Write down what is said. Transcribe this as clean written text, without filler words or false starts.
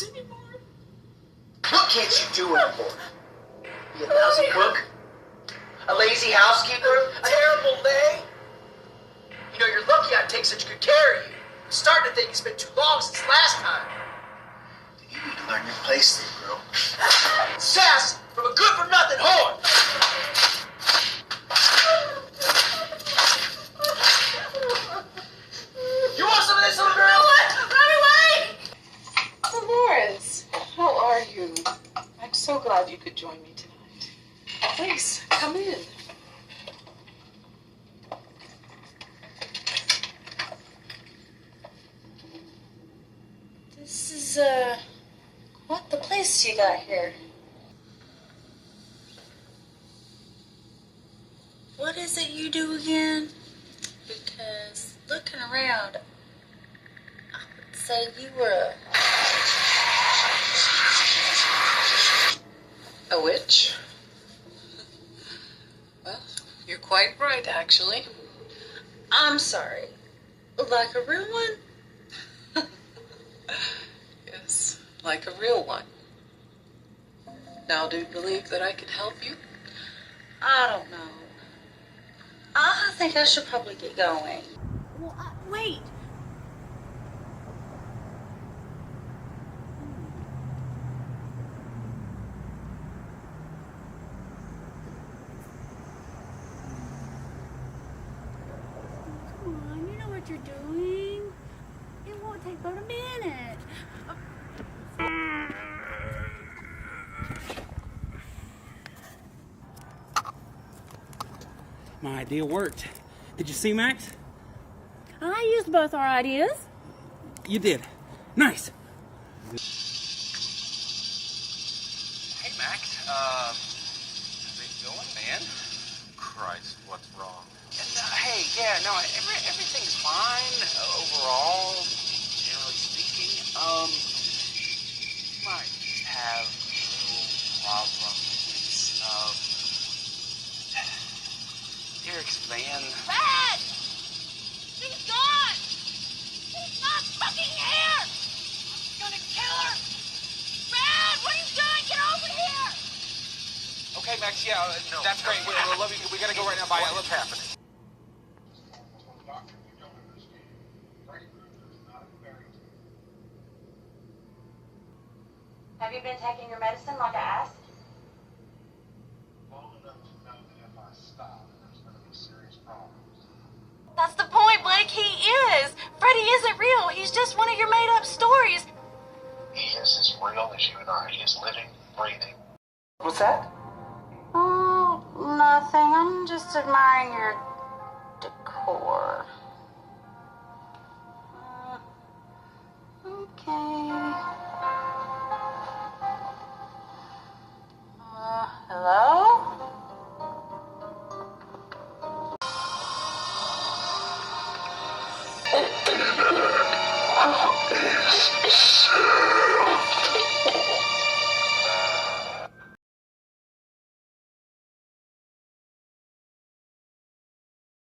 this anymore. What can't you do anymore? Be a lousy cook? A lazy housekeeper? A terrible maid? You know, you're lucky I take such good care of you. I'm starting to think it's been too long since last time. You need to learn your place there, girl. Sass from a good-for-nothing whore! You want some of this, little girl? Run away! Dolores, how are you? I'm so glad you could join me tonight. Please, come in. This is, what the place you got here? What is it you do again? Because looking around, I would say you were a witch. Well, you're quite right, actually. I'm sorry. Like a real one? Yes, like a real one. Now, do you believe that I can help you? I don't know. I think I should probably get going. Well, wait. Come on, you know what you're doing. It won't take but a minute. My idea worked. Did you see, Max? I used both our ideas. You did. Nice. Hey, Max. How's it going, man? Christ, what's wrong? Hey, yeah, no, everything's fine overall, generally speaking. Might just have a little problem with Eric's van. Brad! She's gone! She's not fucking here! I'm gonna kill her! Brad, what are you doing? Get over here! Okay, Max, yeah, that's great. We love you. We gotta go right now. Bye. What's happening? Have you been taking your medicine like I asked? Long enough to know that if I stop, there's going to be serious problems. That's the point, Blake. He is. Freddie isn't real. He's just one of your made-up stories. He is as real as you and I. He is living, breathing. What's that? Oh, nothing. I'm just admiring your decor. Okay.